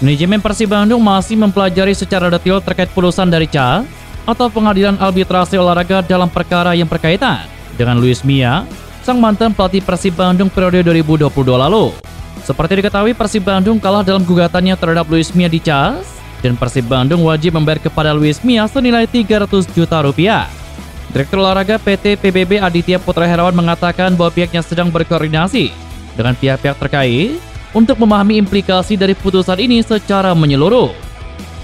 Manajemen Persib Bandung masih mempelajari secara detail terkait putusan dari CAS atau Pengadilan Arbitrase Olahraga dalam perkara yang berkaitan dengan Luis Mia, sang mantan pelatih Persib Bandung periode 2022 lalu. Seperti diketahui, Persib Bandung kalah dalam gugatannya terhadap Luis Mia di CAS, dan Persib Bandung wajib membayar kepada Luis Mia senilai 300 juta rupiah. Direktur Olahraga PT PBB Aditya Putra Herawan mengatakan bahwa pihaknya sedang berkoordinasi dengan pihak-pihak terkait untuk memahami implikasi dari putusan ini secara menyeluruh.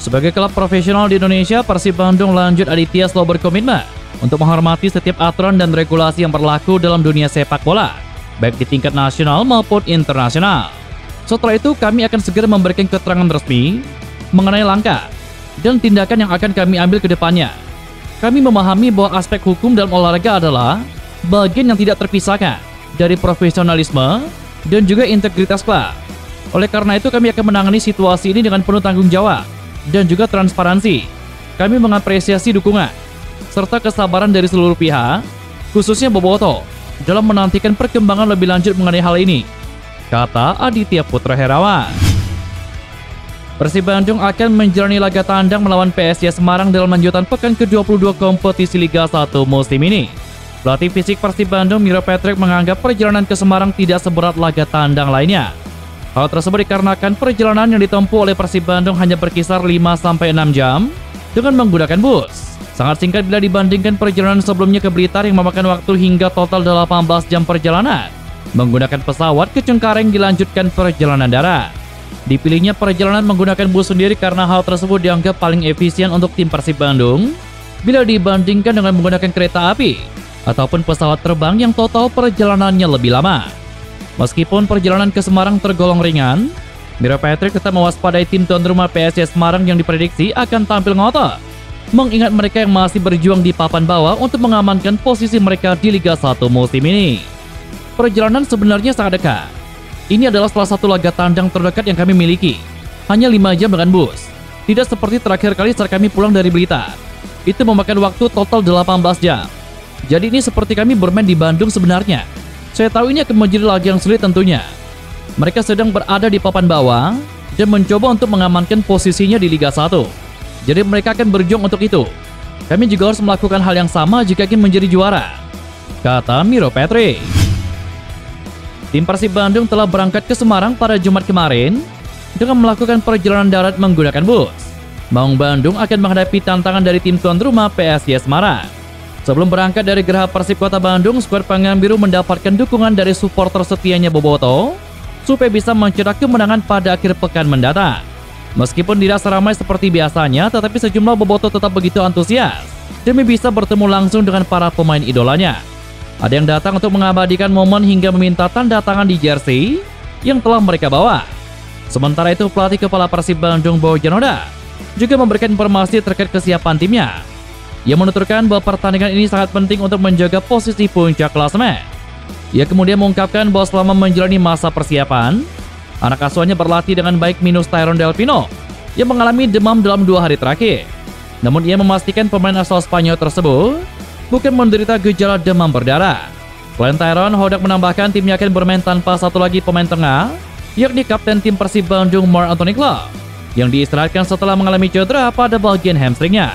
Sebagai klub profesional di Indonesia, Persib Bandung lanjut Aditya selalu berkomitmen untuk menghormati setiap aturan dan regulasi yang berlaku dalam dunia sepak bola, baik di tingkat nasional maupun internasional. Setelah itu, kami akan segera memberikan keterangan resmi mengenai langkah dan tindakan yang akan kami ambil ke depannya. Kami memahami bahwa aspek hukum dalam olahraga adalah bagian yang tidak terpisahkan dari profesionalisme dan juga integritas klub. Oleh karena itu, kami akan menangani situasi ini dengan penuh tanggung jawab dan juga transparansi. Kami mengapresiasi dukungan serta kesabaran dari seluruh pihak, khususnya Boboto, dalam menantikan perkembangan lebih lanjut mengenai hal ini, kata Aditya Putra Herawan. Persib Bandung akan menjalani laga tandang melawan PSIS Semarang dalam lanjutan pekan ke-22 kompetisi Liga 1 musim ini. Pelatih fisik Persib Bandung, Miro Patrick, menganggap perjalanan ke Semarang tidak seberat laga tandang lainnya. Hal tersebut dikarenakan perjalanan yang ditempuh oleh Persib Bandung hanya berkisar 5-6 jam dengan menggunakan bus. Sangat singkat bila dibandingkan perjalanan sebelumnya ke Blitar yang memakan waktu hingga total 18 jam perjalanan. Menggunakan pesawat ke Cengkareng dilanjutkan perjalanan darat. Dipilihnya perjalanan menggunakan bus sendiri karena hal tersebut dianggap paling efisien untuk tim Persib Bandung bila dibandingkan dengan menggunakan kereta api ataupun pesawat terbang yang total perjalanannya lebih lama. Meskipun perjalanan ke Semarang tergolong ringan, Miro Patrick tetap mewaspadai tim tuan rumah PSIS Semarang yang diprediksi akan tampil ngotot, mengingat mereka yang masih berjuang di papan bawah untuk mengamankan posisi mereka di Liga 1 musim ini. Perjalanan sebenarnya sangat dekat. Ini adalah salah satu laga tandang terdekat yang kami miliki. Hanya 5 jam dengan bus. Tidak seperti terakhir kali saat kami pulang dari Blitar. Itu memakan waktu total 18 jam. Jadi ini seperti kami bermain di Bandung sebenarnya. Saya tahu ini akan menjadi laga yang sulit tentunya. Mereka sedang berada di papan bawah dan mencoba untuk mengamankan posisinya di Liga 1. Jadi mereka akan berjuang untuk itu. Kami juga harus melakukan hal yang sama jika ingin menjadi juara, kata Miro Patrick. Tim Persib Bandung telah berangkat ke Semarang pada Jumat kemarin dengan melakukan perjalanan darat menggunakan bus. Maung Bandung akan menghadapi tantangan dari tim tuan rumah PSIS Semarang. Sebelum berangkat dari Geraha Persib Kota Bandung, skuad Pangeran Biru mendapatkan dukungan dari supporter setianya Boboto supaya bisa mencetak kemenangan pada akhir pekan mendatang. Meskipun tidak seramai seperti biasanya, tetapi sejumlah Boboto tetap begitu antusias demi bisa bertemu langsung dengan para pemain idolanya. Ada yang datang untuk mengabadikan momen hingga meminta tanda tangan di jersey yang telah mereka bawa. Sementara itu, pelatih kepala Persib Bandung, Bojan Oda, juga memberikan informasi terkait kesiapan timnya. Ia menuturkan bahwa pertandingan ini sangat penting untuk menjaga posisi puncak klasemen. Ia kemudian mengungkapkan bahwa selama menjalani masa persiapan, anak asuhannya berlatih dengan baik minus Tyrone Delpino yang mengalami demam dalam 2 hari terakhir. Namun ia memastikan pemain asal Spanyol tersebut bukan menderita gejala demam berdarah. Selain Tyrone, Hodak menambahkan timnya akan bermain tanpa satu lagi pemain tengah, yakni kapten tim Persib Bandung Marc Anthony Klopp, yang diistirahatkan setelah mengalami cedera pada bagian hamstringnya.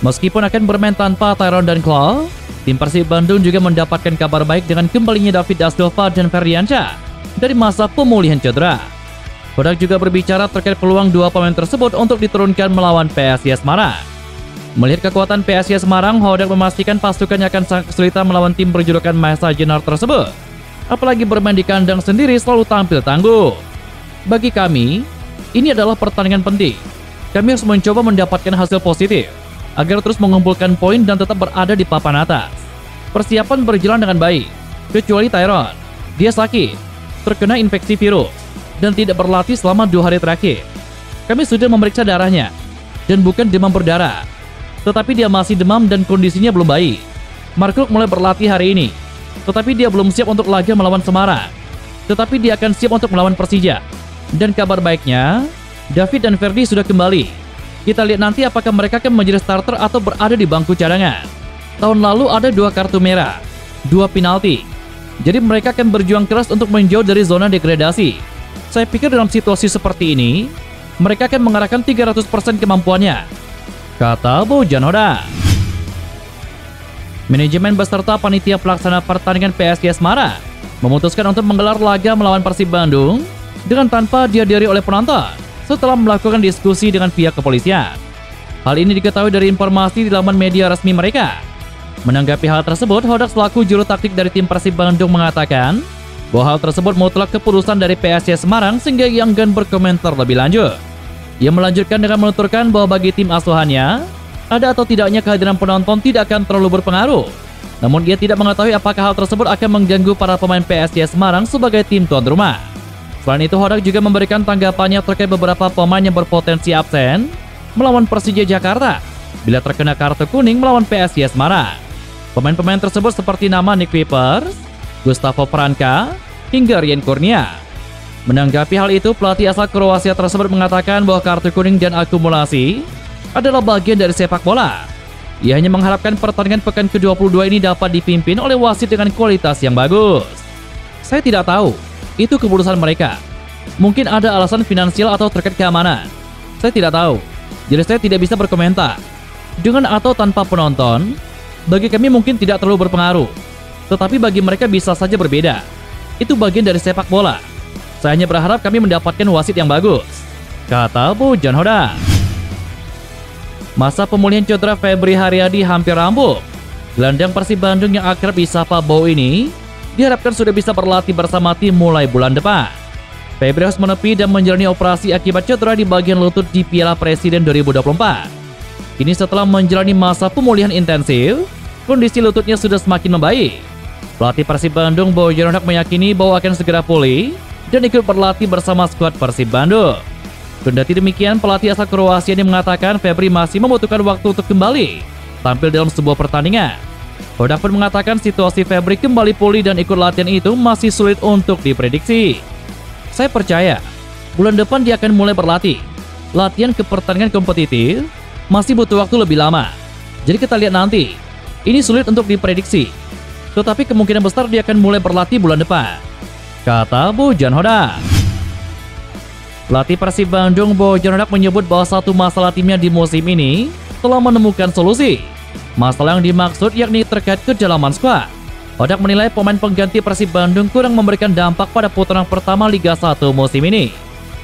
Meskipun akan bermain tanpa Tyrone dan Klopp, tim Persib Bandung juga mendapatkan kabar baik dengan kembalinya David Dasdova dan Ferdiansyah dari masa pemulihan cedera. Hodak juga berbicara terkait peluang 2 pemain tersebut untuk diturunkan melawan PSIS Semarang. Melihat kekuatan PSIS Semarang, Hodak memastikan pasukannya akan sangat kesulitan melawan tim berjulukan Mahesa Jenar tersebut. Apalagi bermain di kandang sendiri selalu tampil tangguh. Bagi kami, ini adalah pertandingan penting. Kami harus mencoba mendapatkan hasil positif agar terus mengumpulkan poin dan tetap berada di papan atas. Persiapan berjalan dengan baik, kecuali Tyrone. Dia sakit, terkena infeksi virus, dan tidak berlatih selama 2 hari terakhir. Kami sudah memeriksa darahnya, dan bukan demam berdarah, tetapi dia masih demam dan kondisinya belum baik. Mark Klok mulai berlatih hari ini, tetapi dia belum siap untuk laga melawan Semarang. Tetapi dia akan siap untuk melawan Persija. Dan kabar baiknya, David dan Ferdi sudah kembali. Kita lihat nanti apakah mereka akan menjadi starter atau berada di bangku cadangan. Tahun lalu ada 2 kartu merah, 2 penalti. Jadi mereka akan berjuang keras untuk menjauh dari zona degradasi. Saya pikir dalam situasi seperti ini, mereka akan mengerahkan 300% kemampuannya, kata Bojan Hodak. Manajemen beserta panitia pelaksana pertandingan PSG Semarang memutuskan untuk menggelar laga melawan Persib Bandung dengan tanpa dihadiri oleh penonton setelah melakukan diskusi dengan pihak kepolisian. Hal ini diketahui dari informasi di laman media resmi mereka. Menanggapi hal tersebut, Hodak selaku juru taktik dari tim Persib Bandung mengatakan bahwa hal tersebut mutlak keputusan dari PSG Semarang sehingga ia enggan berkomentar lebih lanjut. Ia melanjutkan dengan menuturkan bahwa bagi tim asuhannya, ada atau tidaknya kehadiran penonton tidak akan terlalu berpengaruh. Namun ia tidak mengetahui apakah hal tersebut akan mengganggu para pemain PSG Semarang sebagai tim tuan rumah. Selain itu, Hodak juga memberikan tanggapannya terkait beberapa pemain yang berpotensi absen melawan Persija Jakarta bila terkena kartu kuning melawan PSG Semarang. Pemain-pemain tersebut seperti nama Nick Pipers, Gustavo Franca, hingga Rian Kurnia. Menanggapi hal itu, pelatih asal Kroasia tersebut mengatakan bahwa kartu kuning dan akumulasi adalah bagian dari sepak bola. Ia hanya mengharapkan pertandingan pekan ke-22 ini dapat dipimpin oleh wasit dengan kualitas yang bagus. Saya tidak tahu, itu keputusan mereka. Mungkin ada alasan finansial atau terkait keamanan. Saya tidak tahu, jadi saya tidak bisa berkomentar. Dengan atau tanpa penonton, bagi kami mungkin tidak terlalu berpengaruh. Tetapi bagi mereka bisa saja berbeda. Itu bagian dari sepak bola. Saya hanya berharap kami mendapatkan wasit yang bagus, kata Bojan Hodak. Masa pemulihan cedera Febri Haryadi hampir rampung. Gelandang Persib Bandung yang akrab disapa Bow ini diharapkan sudah bisa berlatih bersama tim mulai bulan depan. Febri harus menepi dan menjalani operasi akibat cedera di bagian lutut di Piala Presiden 2024. Kini setelah menjalani masa pemulihan intensif, kondisi lututnya sudah semakin membaik. Pelatih Persib Bandung Bojan Hodak meyakini bahwa akan segera pulih dan ikut berlatih bersama skuad Persib Bandung. Kendati demikian, pelatih asal Kroasia ini mengatakan Febri masih membutuhkan waktu untuk kembali tampil dalam sebuah pertandingan. Hodak pun mengatakan situasi Febri kembali pulih dan ikut latihan itu masih sulit untuk diprediksi. Saya percaya, bulan depan dia akan mulai berlatih. Latihan ke pertandingan kompetitif masih butuh waktu lebih lama. Jadi kita lihat nanti. Ini sulit untuk diprediksi. Tetapi kemungkinan besar dia akan mulai berlatih bulan depan, kata Bojan Hodak. Pelatih Persib Bandung Bojan Hodak menyebut bahwa satu masalah timnya di musim ini telah menemukan solusi. Masalah yang dimaksud yakni terkait kedalaman skuad. Hodak menilai pemain pengganti Persib Bandung kurang memberikan dampak pada putaran pertama Liga 1 musim ini.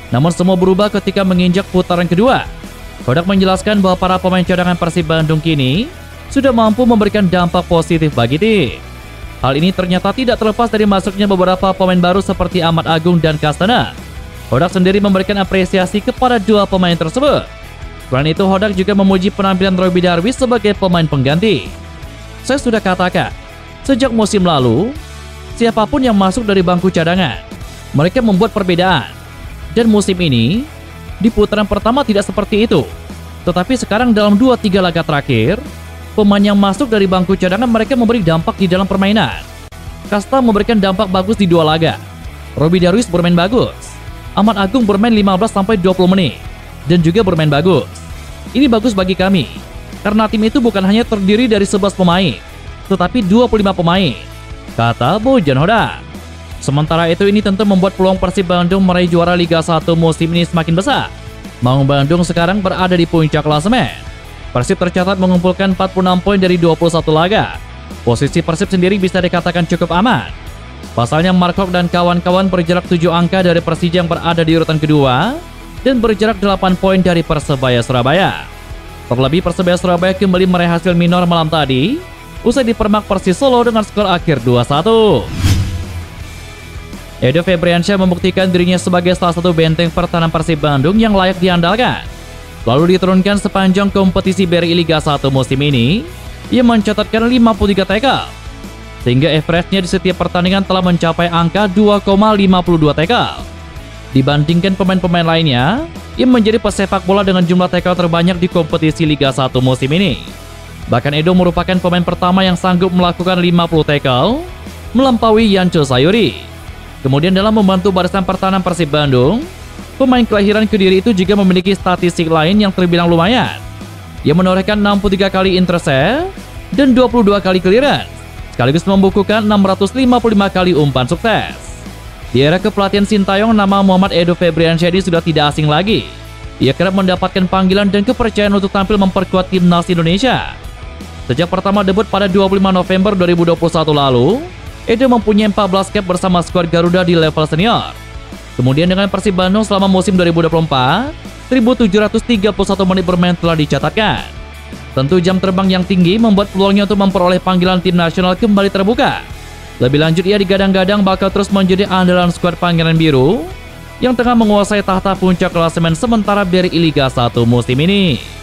Namun semua berubah ketika menginjak putaran kedua. Hodak menjelaskan bahwa para pemain cadangan Persib Bandung kini sudah mampu memberikan dampak positif bagi tim. Hal ini ternyata tidak terlepas dari masuknya beberapa pemain baru seperti Ahmad Agung dan Kastana. Hodak sendiri memberikan apresiasi kepada dua pemain tersebut. Selain itu, Hodak juga memuji penampilan Robby Darwish sebagai pemain pengganti. Saya sudah katakan, sejak musim lalu, siapapun yang masuk dari bangku cadangan, mereka membuat perbedaan. Dan musim ini, di putaran pertama tidak seperti itu. Tetapi sekarang dalam 2-3 laga terakhir, pemain yang masuk dari bangku cadangan mereka memberi dampak di dalam permainan. Kasta memberikan dampak bagus di 2 laga. Robby Darwish bermain bagus. Ahmad Agung bermain 15-20 menit dan juga bermain bagus. Ini bagus bagi kami karena tim itu bukan hanya terdiri dari 11 pemain, tetapi 25 pemain, kata Bojan Hodak. Sementara itu ini tentu membuat peluang Persib Bandung meraih juara Liga 1 musim ini semakin besar. Maung Bandung sekarang berada di puncak klasemen. Persib tercatat mengumpulkan 46 poin dari 21 laga. Posisi Persib sendiri bisa dikatakan cukup aman. Pasalnya Markok dan kawan-kawan berjarak 7 angka dari Persija yang berada di urutan kedua dan berjarak 8 poin dari Persebaya Surabaya. Terlebih Persebaya Surabaya kembali meraih hasil minor malam tadi usai dipermak Persis Solo dengan skor akhir 2-1. Edo Febriansyah membuktikan dirinya sebagai salah satu benteng pertahanan Persib Bandung yang layak diandalkan. Lalu diturunkan sepanjang kompetisi BRI Liga 1 musim ini, ia mencatatkan 53 tackle. Sehingga average-nya di setiap pertandingan telah mencapai angka 2,52 tackle. Dibandingkan pemain-pemain lainnya, ia menjadi pesepak bola dengan jumlah tackle terbanyak di kompetisi Liga 1 musim ini. Bahkan Edo merupakan pemain pertama yang sanggup melakukan 50 tackle, melampaui Yancho Sayuri. Kemudian dalam membantu barisan pertahanan Persib Bandung, pemain kelahiran Kediri itu juga memiliki statistik lain yang terbilang lumayan. Ia menorehkan 63 kali intercept dan 22 kali clearance, sekaligus membukukan 655 kali umpan sukses. Di era kepelatihan Sintayong, nama Muhammad Edo Febriansyah sudah tidak asing lagi. ia kerap mendapatkan panggilan dan kepercayaan untuk tampil memperkuat timnas Indonesia. Sejak pertama debut pada 25 November 2021 lalu, Edo mempunyai 14 cap bersama skuad Garuda di level senior. Kemudian dengan Persib Bandung selama musim 2024, 1.731 menit bermain telah dicatatkan. Tentu jam terbang yang tinggi membuat peluangnya untuk memperoleh panggilan tim nasional kembali terbuka. Lebih lanjut, ia digadang-gadang bakal terus menjadi andalan skuad Pangeran Biru yang tengah menguasai tahta puncak klasemen sementara BRI Liga 1 musim ini.